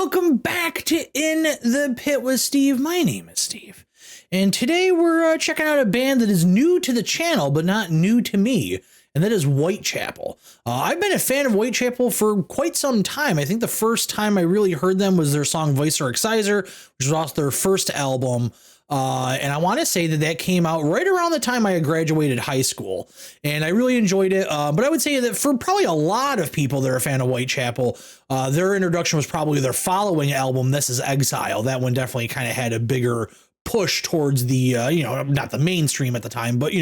welcome back to In the Pit with Steve. My name is Steve, and today we're checking out a band that is new to the channel, but not new to me, and that is Whitechapel. I've been a fan of Whitechapel for quite some time. I think the first time I really heard them was their song Visceral, which was off their first album. And I want to say that came out right around the time I had graduated high school, and I really enjoyed it. But I would say that for probably a lot of people that are a fan of Whitechapel, their introduction was probably their following album, This Is Exile. That one definitely kind of had a bigger push towards the, not the mainstream at the time, but,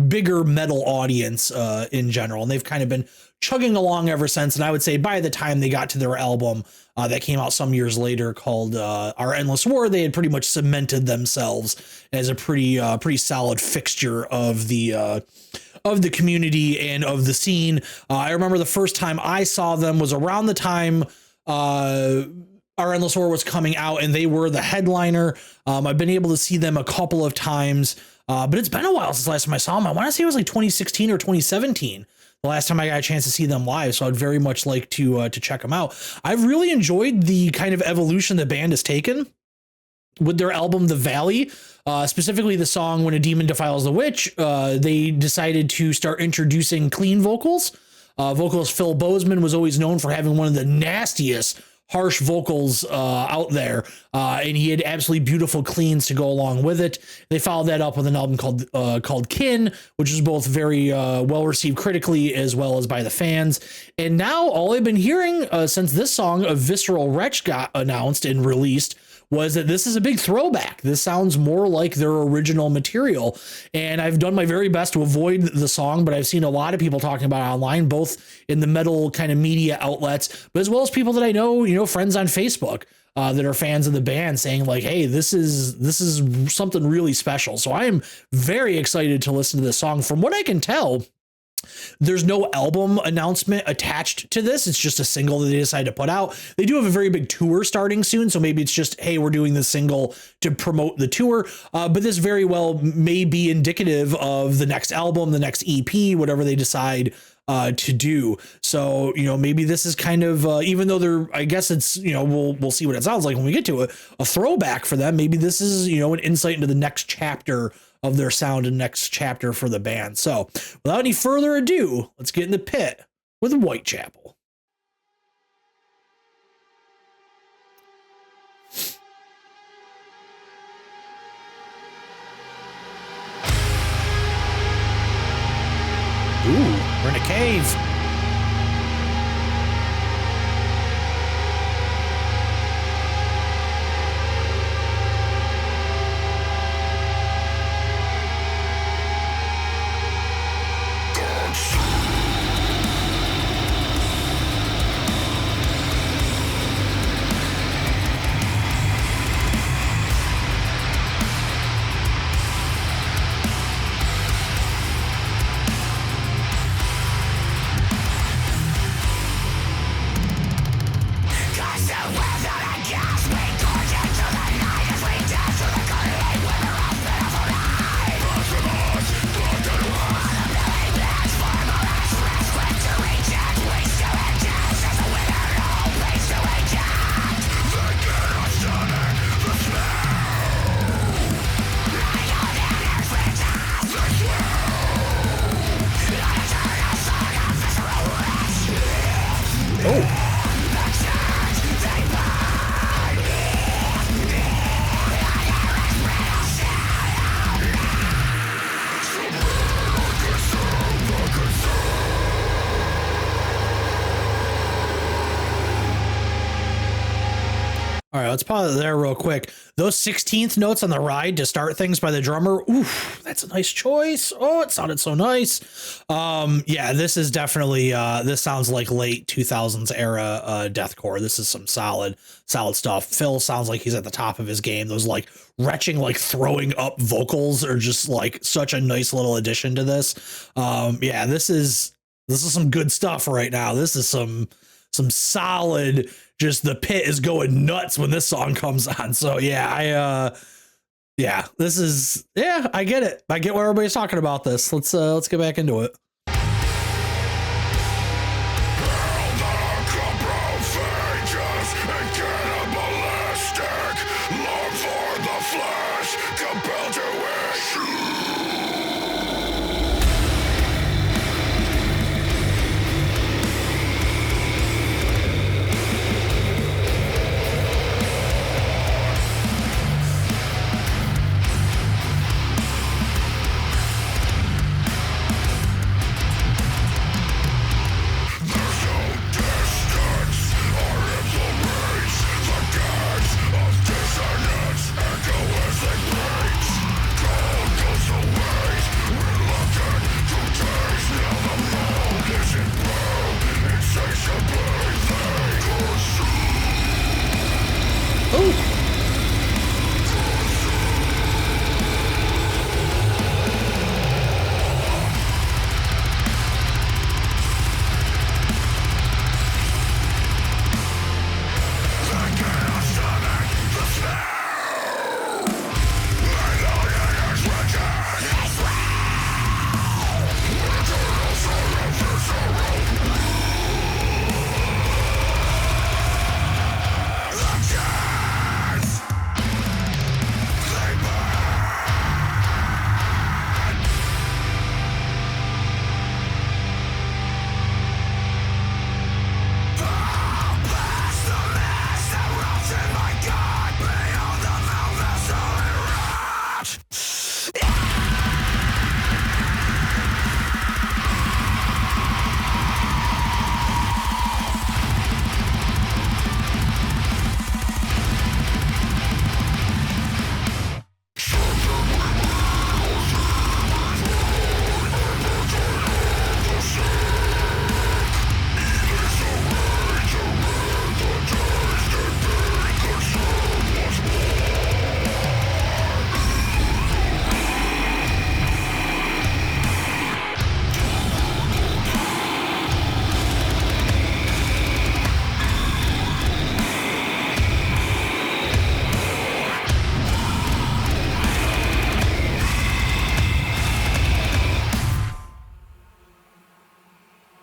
bigger metal audience in general. And they've kind of been chugging along ever since. And I would say by the time they got to their album that came out some years later called Our Endless War, they had pretty much cemented themselves as a pretty solid fixture of the community and of the scene. I remember the first time I saw them was around the time Our Endless War was coming out, and they were the headliner. I've been able to see them a couple of times, but it's been a while since the last time I saw them. I want to say it was like 2016 or 2017. The last time I got a chance to see them live, so I'd very much like to check them out. I've really enjoyed the kind of evolution the band has taken with their album The Valley, specifically the song When a Demon Defiles the Witch. They decided to start introducing clean vocals. Vocalist Phile Bozeman was always known for having one of the nastiest harsh vocals out there, and he had absolutely beautiful cleans to go along with it. They followed that up with an album called Kin, which was both very well received critically as well as by the fans. And now all I've been hearing since this song of Visceral Wretch got announced and released was that this is a big throwback. This sounds more like their original material. And I've done my very best to avoid the song, but I've seen a lot of people talking about it online, both in the metal kind of media outlets, but as well as people that I know, friends on Facebook that are fans of the band saying like, hey, this is something really special. So I am very excited to listen to this song. From what I can tell, there's no album announcement attached to this. It's just a single that they decided to put out. They do have a very big tour starting soon, so maybe it's just, hey, we're doing this single to promote the tour. But this very well may be indicative of the next album, the next EP, whatever they decide to do. So, maybe this is kind of, even though I guess it's, we'll see what it sounds like when we get to it, a throwback for them. Maybe this is, an insight into the next chapter of their sound and next chapter for the band. So without any further ado, let's get in the pit with Whitechapel. Ooh, we're in a cave. All right, let's pause there real quick. Those 16th notes on the ride to start things by the drummer. Oof, that's a nice choice. Oh, it sounded so nice. Yeah, this is definitely, this sounds like late 2000s era deathcore. This is some solid stuff. Phil sounds like he's at the top of his game. Those like retching, like throwing up vocals are just like such a nice little addition to this. Yeah, this is some good stuff right now. This is some solid, just the pit is going nuts when this song comes on. So yeah, this is, I get it. I get what everybody's talking about this. Let's get back into it.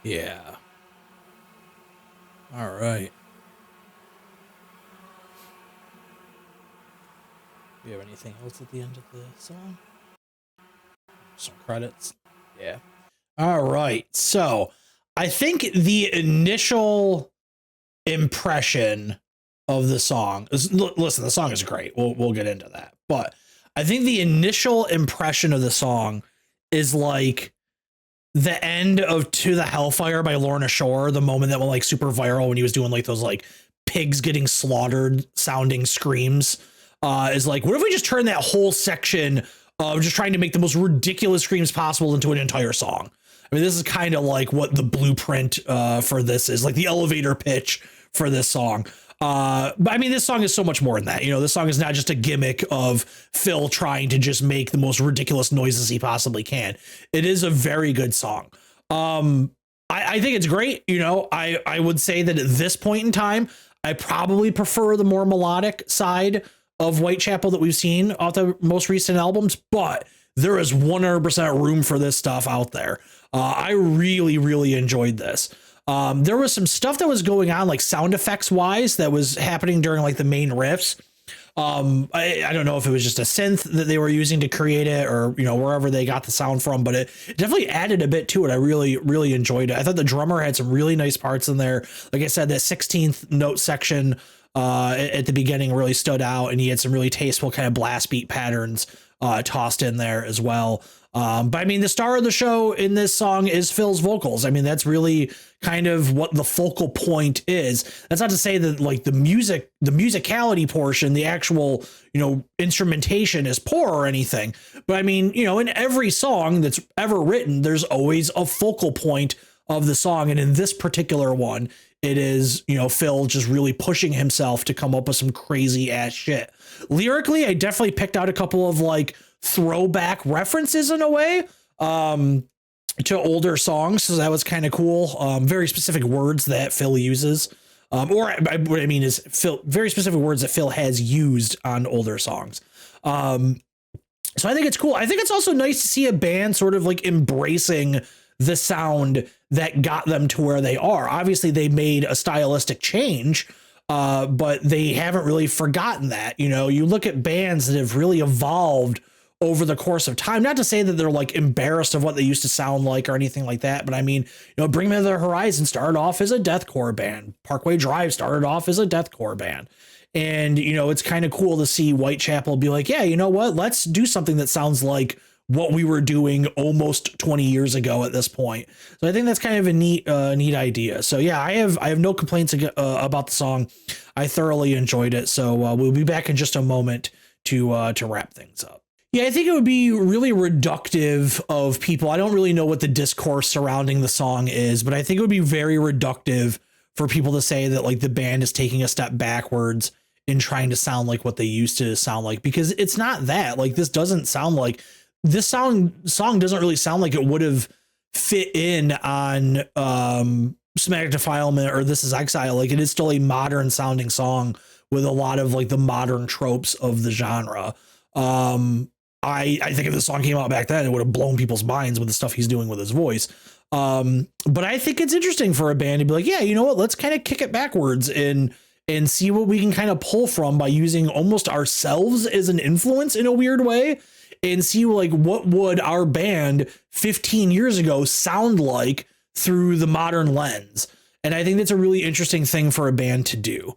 Yeah. All right. Do you have anything else at the end of the song? Some credits. Yeah. All right. So I think the initial impression of the song is, listen, the song is great. We'll get into that. But I think the initial impression of the song is like the end of To the Hellfire by Lorna Shore, the moment that went like super viral when he was doing like those like pigs getting slaughtered sounding screams. Is like, what if we just turn that whole section of just trying to make the most ridiculous screams possible into an entire song? I mean, this is kind of like what the blueprint for this is, like the elevator pitch for this song. But I mean, this song is so much more than that. You know, this song is not just a gimmick of Phil trying to just make the most ridiculous noises he possibly can. It is a very good song. I think it's great. You know, I would say that at this point in time, I probably prefer the more melodic side of Whitechapel that we've seen off the most recent albums, but there is 100% room for this stuff out there. I really, really enjoyed this. There was some stuff that was going on, like sound effects wise, that was happening during like the main riffs. I don't know if it was just a synth that they were using to create it, or, you know, wherever they got the sound from, but it definitely added a bit to it. I really, really enjoyed it. I thought the drummer had some really nice parts in there. Like I said, that 16th note section at the beginning really stood out, and he had some really tasteful kind of blast beat patterns tossed in there as well. But I mean, the star of the show in this song is Phil's vocals. I mean, that's really kind of what the focal point is. That's not to say that like the musicality portion, the actual, you know, instrumentation is poor or anything. But I mean, you know, in every song that's ever written, there's always a focal point of the song. And in this particular one, it is, you know, Phil just really pushing himself to come up with some crazy ass shit. Lyrically, I definitely picked out a couple of like throwback references in a way to older songs, so that was kind of cool. Very specific words that Phil uses, what I mean is very specific words that Phil has used on older songs. So I think it's cool. I think it's also nice to see a band sort of like embracing the sound that got them to where they are. Obviously, they made a stylistic change, but they haven't really forgotten that. You know, you look at bands that have really evolved over the course of time, not to say that they're like embarrassed of what they used to sound like or anything like that, but I mean, you know, Bring Me to the Horizon started off as a deathcore band. Parkway Drive started off as a deathcore band. And, you know, it's kind of cool to see Whitechapel be like, yeah, you know what, let's do something that sounds like what we were doing almost 20 years ago at this point. So I think that's kind of a neat idea. So yeah, I have no complaints about the song. I thoroughly enjoyed it. So we'll be back in just a moment to wrap things up. Yeah, I think it would be really reductive of people. I don't really know what the discourse surrounding the song is, but I think it would be very reductive for people to say that like the band is taking a step backwards in trying to sound like what they used to sound like, because it's not that. Like, this doesn't sound like this song doesn't really sound like it would have fit in on Somatic Defilement or This Is Exile. Like, it is still a modern sounding song with a lot of like the modern tropes of the genre. I think if the song came out back then, it would have blown people's minds with the stuff he's doing with his voice. But I think it's interesting for a band to be like, yeah, you know what, let's kind of kick it backwards and see what we can kind of pull from by using almost ourselves as an influence in a weird way, and see like what would our band 15 years ago sound like through the modern lens. And I think that's a really interesting thing for a band to do.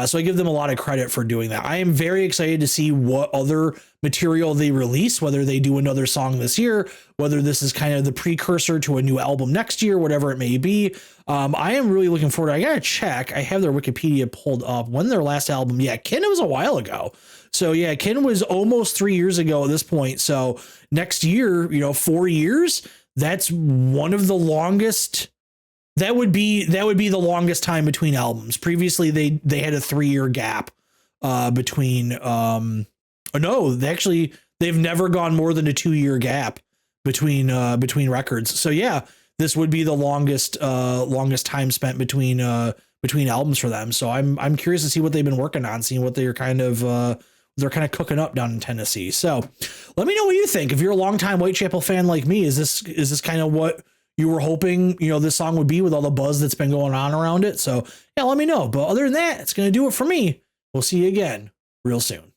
So I give them a lot of credit for doing that. I am very excited to see what other material they release, whether they do another song this year, whether this is kind of the precursor to a new album next year, whatever it may be. I am really looking forward. I got to check. I have their Wikipedia pulled up. When their last album? Yeah, Kin, it was a while ago. So yeah, Kin was almost 3 years ago at this point. So next year, you know, 4 years, that's one of the longest. That would be the longest time between albums. Previously, they had a 3-year gap between. No, they've never gone more than a 2-year gap between records. So yeah, this would be the longest time spent between albums for them. So I'm curious to see what they've been working on, seeing what they're kind of cooking up down in Tennessee. So let me know what you think. If you're a longtime Whitechapel fan like me, is this kind of what you were hoping, you know, this song would be with all the buzz that's been going on around it. So yeah, let me know. But other than that, it's going to do it for me. We'll see you again real soon.